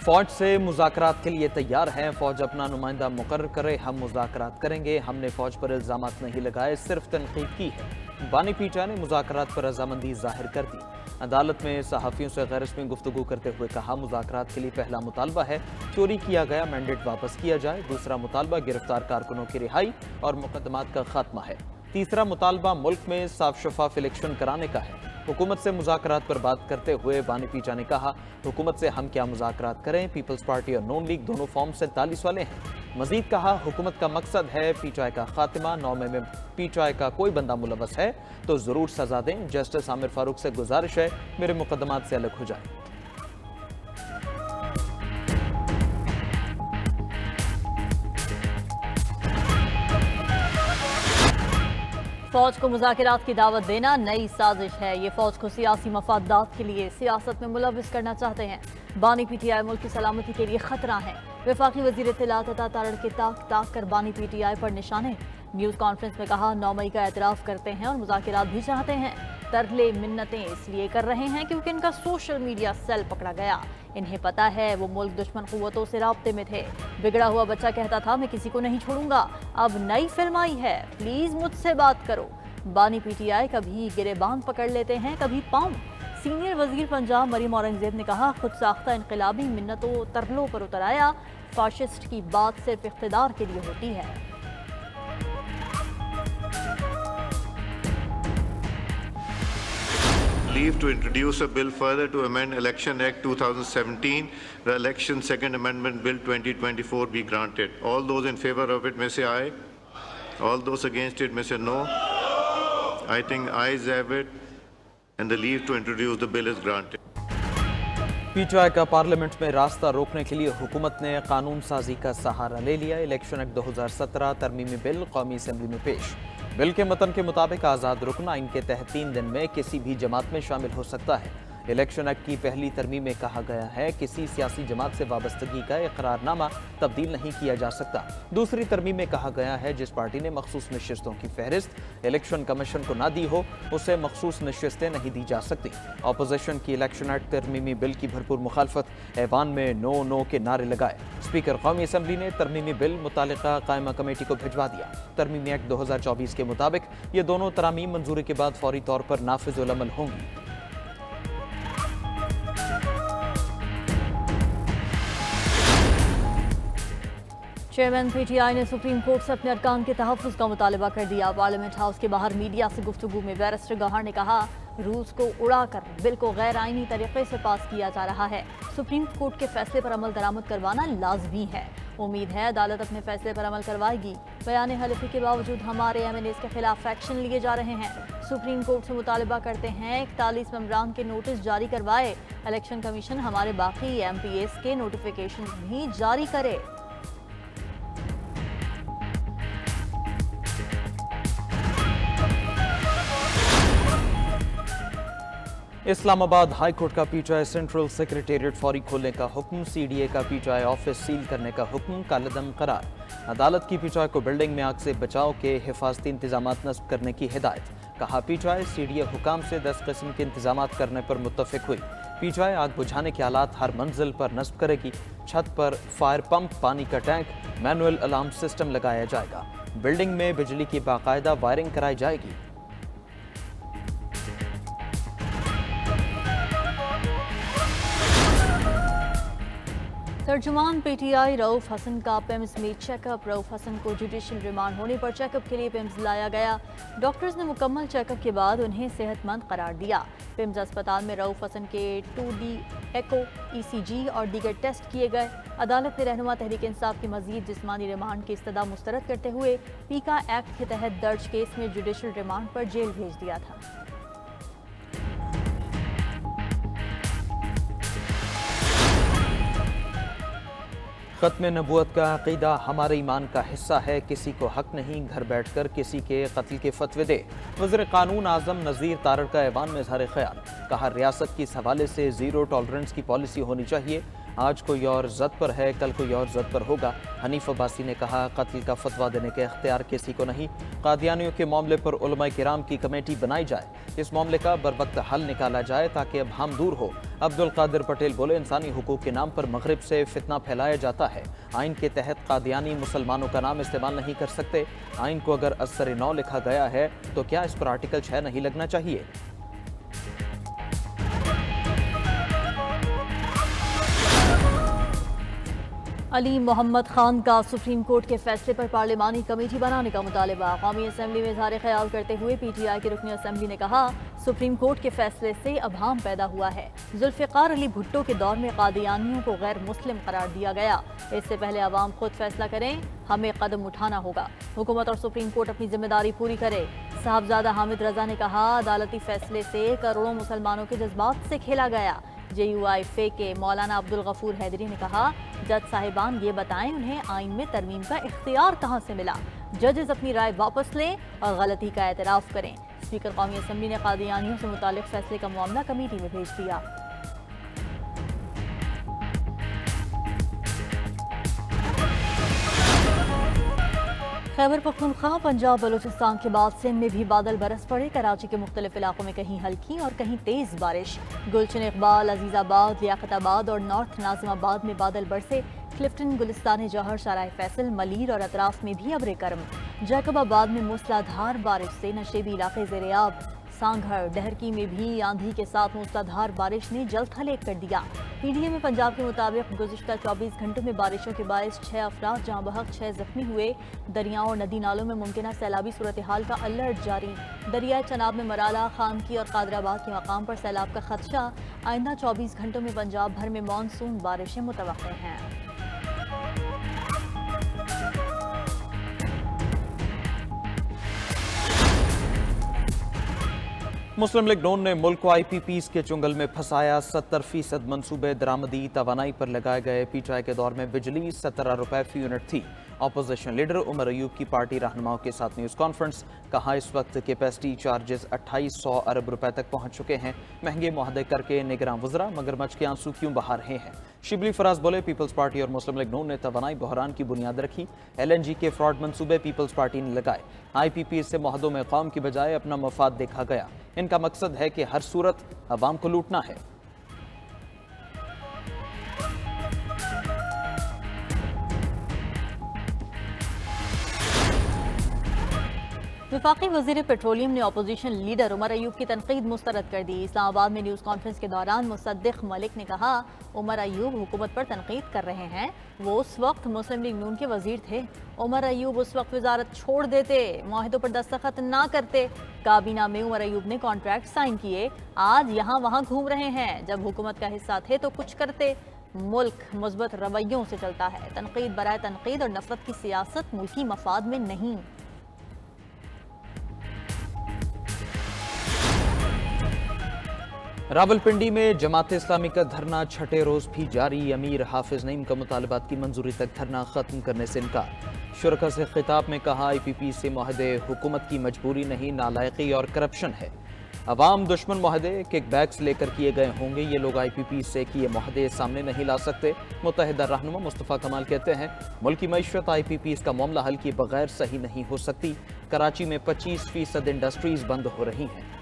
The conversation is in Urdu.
فوج سے مذاکرات کے لیے تیار ہیں، فوج اپنا نمائندہ مقرر کرے، ہم مذاکرات کریں گے، ہم نے فوج پر الزامات نہیں لگائے، صرف تنقید کی ہے۔ بانی پی ٹی آئی نے مذاکرات پر رضامندی ظاہر کر دی۔ عدالت میں صحافیوں سے غیر رسمی گفتگو کرتے ہوئے کہا، مذاکرات کے لیے پہلا مطالبہ ہے چوری کیا گیا مینڈیٹ واپس کیا جائے، دوسرا مطالبہ گرفتار کارکنوں کی رہائی اور مقدمات کا خاتمہ ہے، تیسرا مطالبہ ملک میں صاف شفاف الیکشن کرانے کا ہے۔ حکومت سے مذاکرات پر بات کرتے ہوئے بانی پی ٹی آئی نے کہا، حکومت سے ہم کیا مذاکرات کریں، پیپلز پارٹی اور نون لیگ دونوں فارم 47 والے ہیں۔ مزید کہا، حکومت کا مقصد ہے پی ٹی آئی کا خاتمہ، 9 مئی میں پی ٹی آئی کا کوئی بندہ ملوث ہے تو ضرور سزا دیں، جسٹس عامر فاروق سے گزارش ہے میرے مقدمات سے الگ ہو جائیں۔ فوج کو مذاکرات کی دعوت دینا نئی سازش ہے، یہ فوج کو سیاسی مفادات کے لیے سیاست میں ملوث کرنا چاہتے ہیں۔ بانی پی ٹی آئی ملک کی سلامتی کے لیے خطرہ ہیں۔ وفاقی وزیر اطلاعات عطا تارڑ کے تاک تاک کر بانی پی ٹی آئی پر نشانے۔ نیوز کانفرنس میں کہا، 9 مئی کا اعتراف کرتے ہیں اور مذاکرات بھی چاہتے ہیں۔ ترلے منتیں اس لیے کر رہے ہیں کیونکہ ان کا سوشل میڈیا سیل پکڑا گیا۔ انہیں پتا ہے وہ ملک دشمن قوتوں سے رابطے میں تھے۔ بگڑا ہوا بچہ کہتا تھا میں کسی کو نہیں چھوڑوں گا، اب نئی فلم آئی ہے، پلیز مجھ سے بات کرو۔ بانی پی ٹی آئی کبھی گریبان پکڑ لیتے ہیں، کبھی پاؤں۔ سینئر وزیر پنجاب مریم اورنگزیب نے کہا، خود ساختہ انقلابی منتوں ترلوں پر اتر آیا، فاشسٹ کی بات صرف اقتدار کے لیے ہوتی ہے۔ Leave to introduce a bill further to amend Election Act 2017, the Election Second Amendment Bill 2024 be granted. All those in favor of it may say aye. All those against it may say no. I think ayes have it, and the leave to introduce the bill is granted. P T I کا پارلیمنٹ میں راستہ روکنے کے لیے حکومت نے قانون سازی کا سہارا لے لیا۔ الیکشن ایکٹ 2017 ترمیمی بل قومی اسمبلی میں پیش۔ بل کے متن کے مطابق آزاد رکن آئین کے تحت 3 دن میں کسی بھی جماعت میں شامل ہو سکتا ہے۔ الیکشن ایکٹ کی پہلی ترمیم میں کہا گیا ہے کسی سیاسی جماعت سے وابستگی کا اقرار نامہ تبدیل نہیں کیا جا سکتا۔ دوسری ترمیم میں کہا گیا ہے جس پارٹی نے مخصوص نشستوں کی فہرست الیکشن کمیشن کو نہ دی ہو اسے مخصوص نشستیں نہیں دی جا سکتی۔ اپوزیشن کی الیکشن ایکٹ ترمیمی بل کی بھرپور مخالفت، ایوان میں نو نو کے نعرے لگائے۔ اسپیکر قومی اسمبلی نے ترمیمی بل متعلقہ قائمہ کمیٹی کو بھجوا دیا۔ ترمیمی ایکٹ 2024 کے مطابق یہ دونوں ترامیم منظوری کے بعد فوری طور پر نافذ العمل ہوں گی۔ چیئرمین پی ٹی آئی نے سپریم کورٹ سے اپنے ارکان کے تحفظ کا مطالبہ کر دیا۔ پارلیمنٹ ہاؤس کے باہر میڈیا سے گفتگو میں بیرسٹر گوہر نے کہا، رولز کو اڑا کر بل کو غیر آئینی طریقے سے پاس کیا جا رہا ہے، سپریم کورٹ کے فیصلے پر عمل درآمد کروانا لازمی ہے، امید ہے عدالت اپنے فیصلے پر عمل کروائے گی۔ بیان حلفی کے باوجود ہمارے ایم این ایز کے خلاف ایکشن لیے جا رہے ہیں، سپریم کورٹ سے مطالبہ کرتے ہیں 41 ممبران کے نوٹس جاری کروائے، الیکشن کمیشن ہمارے باقی ایم پی ایز کے نوٹیفیکیشن بھی جاری کرے۔ اسلام آباد ہائی کورٹ کا P T I central secretariat فوری کھولنے کا حکم، سی ڈی اے کا P T I office seal کرنے کا حکم کالعدم قرار۔ عدالت کی پی ٹی آئی کو بلڈنگ میں آگ سے بچاؤ کے حفاظتی انتظامات نصب کرنے کی ہدایت۔ کہا، P T I C D اے حکام سے 10 قسم کے انتظامات کرنے پر متفق ہوئی۔ پی ٹی آئی آگ بجھانے کے آلات ہر منزل پر نصب کرے گی، چھت پر فائر پمپ، پانی کا ٹینک، مینول الارم سسٹم لگایا جائے گا، بلڈنگ میں بجلی کی باقاعدہ وائرنگ کرائی جائے گی۔ ترجمان پی ٹی آئی رؤف حسن کا پیمز میں چیک اپ۔ رؤف حسن کو جوڈیشل ریمانڈ ہونے پر چیک اپ کے لیے پیمز لایا گیا۔ ڈاکٹرز نے مکمل چیک اپ کے بعد انہیں صحت مند قرار دیا۔ پیمز اسپتال میں رؤف حسن کے 2D ایکو، ای سی جی اور دیگر ٹیسٹ کیے گئے۔ عدالت نے رہنما تحریک انصاف کی مزید جسمانی ریمانڈ کی استدعا مسترد کرتے ہوئے پیکا ایکٹ کے تحت درج کیس میں جوڈیشل ریمانڈ پر جیل بھیج دیا تھا۔ ختم نبوت کا عقیدہ ہمارے ایمان کا حصہ ہے، کسی کو حق نہیں گھر بیٹھ کر کسی کے قتل کے فتوے دے۔ وزیر قانون اعظم نذیر تارڑ کا ایوان میں اظہار خیال، کہا ریاست کی اس حوالے سے زیرو ٹالرنس کی پالیسی ہونی چاہیے، آج کوئی اور زد پر ہے، کل کوئی اور زد پر ہوگا۔ حنیف عباسی نے کہا قتل کا فتویٰ دینے کے اختیار کسی کو نہیں، قادیانیوں کے معاملے پر علماء کرام کی کمیٹی بنائی جائے، اس معاملے کا بروقت حل نکالا جائے تاکہ اب ہم دور ہو۔ عبدالقادر پٹیل بولے انسانی حقوق کے نام پر مغرب سے فتنہ پھیلایا جاتا ہے، آئین کے تحت قادیانی مسلمانوں کا نام استعمال نہیں کر سکتے، آئین کو اگر ازسر نو لکھا گیا ہے تو کیا اس پر آرٹیکل 6 نہیں لگنا چاہیے؟ علی محمد خان کا سپریم کورٹ کے فیصلے پر پارلیمانی کمیٹی بنانے کا مطالبہ۔ قومی اسمبلی میں اظہار خیال کرتے ہوئے پی ٹی آئی کے رکن اسمبلی نے کہا سپریم کورٹ کے فیصلے سے ابہام پیدا ہوا ہے۔ ذوالفقار علی بھٹو کے دور میں قادیانیوں کو غیر مسلم قرار دیا گیا، اس سے پہلے عوام خود فیصلہ کریں، ہمیں قدم اٹھانا ہوگا۔ حکومت اور سپریم کورٹ اپنی ذمہ داری پوری کرے۔ صاحبزادہ حامد رضا نے کہا عدالتی فیصلے سے کروڑوں مسلمانوں کے جذبات سے کھیلا گیا۔ جے یو آئی فے کے مولانا عبدالغفور حیدری نے کہا جج صاحبان یہ بتائیں انہیں آئین میں ترمیم کا اختیار کہاں سے ملا، ججز اپنی رائے واپس لیں اور غلطی کا اعتراف کریں۔ اسپیکر قومی اسمبلی نے قادیانیوں سے متعلق فیصلے کا معاملہ کمیٹی میں بھیج دیا۔ خیبر پختونخوا، پنجاب، بلوچستان کے بعد سندھ میں بھی بادل برس پڑے۔ کراچی کے مختلف علاقوں میں کہیں ہلکی اور کہیں تیز بارش۔ گلشن اقبال، عزیز آباد، لیاقت آباد اور نارتھ ناظم آباد میں بادل برسے۔ کلفٹن، گلستان جوہر، شارع فیصل، ملیر اور اطراف میں بھی ابر کرم۔ جیکب آباد میں موسلادھار بارش سے نشیبی علاقے زیر آب۔ سانگھڑ، ڈہرکی میں بھی آندھی کے ساتھ موسلادھار بارش نے جلد ہلیک کر دیا۔ پی ڈی اے میں پنجاب کے مطابق گزشتہ 24 گھنٹوں میں بارشوں کے باعث 6 افراد جاں بحق، 6 زخمی ہوئے۔ دریاؤں اور ندی نالوں میں ممکنہ سیلابی صورتحال کا الرٹ جاری۔ دریائے چناب میں مرالہ، خانکی اور قادر آباد کے مقام پر سیلاب کا خدشہ۔ آئندہ 24 گھنٹوں میں پنجاب بھر میں مانسون بارشیں متوقع ہیں۔ مسلم لیگ نون نے ملک کو آئی پی پیز کے چنگل میں پھنسایا۔ 70% منصوبے درآمدی توانائی پر لگائے گئے۔ پی ٹی آئی کے دور میں بجلی 17 روپے فی یونٹ تھی۔ اپوزیشن لیڈر عمر ایوب کی پارٹی رہنماؤں کے ساتھ نیوز کانفرنس، کہا اس وقت کیپیسٹی چارجز 2800 ارب روپے تک پہنچ چکے ہیں۔ مہنگے معاہدے کر کے نگراں وزراء مگرمچھ کے آنسو کیوں بہا رہے ہیں؟ شبلی فراز بولے پیپلز پارٹی اور مسلم لیگ نون نے توانائی بحران کی بنیاد رکھی۔ ایل این جی کے فراڈ منصوبے پیپلز پارٹی نے لگائے۔ آئی پی پی سے معاہدوں میں قوم کی بجائے اپنا مفاد دیکھا گیا۔ ان کا مقصد ہے کہ ہر صورت عوام کو لوٹنا ہے۔ وفاقی وزیر پیٹرولیم نے اپوزیشن لیڈر عمر ایوب کی تنقید مسترد کر دی۔ اسلام آباد میں نیوز کانفرنس کے دوران مصدق ملک نے کہا عمر ایوب حکومت پر تنقید کر رہے ہیں، وہ اس وقت مسلم لیگ نون کے وزیر تھے۔ عمر ایوب اس وقت وزارت چھوڑ دیتے، معاہدوں پر دستخط نہ کرتے۔ کابینہ میں عمر ایوب نے کانٹریکٹ سائن کیے، آج یہاں وہاں گھوم رہے ہیں۔ جب حکومت کا حصہ تھے تو کچھ کرتے۔ ملک مثبت رویوں سے چلتا ہے، تنقید برائے تنقید اور نفرت کی سیاست ملکی مفاد میں نہیں۔ راولپنڈی میں جماعت اسلامی کا دھرنا چھٹے روز بھی جاری۔ امیر حافظ نعیم کا مطالبات کی منظوری تک دھرنا ختم کرنے سے انکار۔ شرکا سے خطاب میں کہا آئی پی پی سے معاہدے حکومت کی مجبوری نہیں، نالائقی اور کرپشن ہے۔ عوام دشمن معاہدے کک بیکس لے کر کیے گئے ہوں گے، یہ لوگ آئی پی پی سے کیے معاہدے سامنے نہیں لا سکتے۔ متحدہ رہنما مصطفیٰ کمال کہتے ہیں ملکی معیشت آئی پی پی کا معاملہ حل کیے بغیر صحیح نہیں ہو سکتی۔ کراچی میں 25% انڈسٹریز بند ہو رہی ہیں۔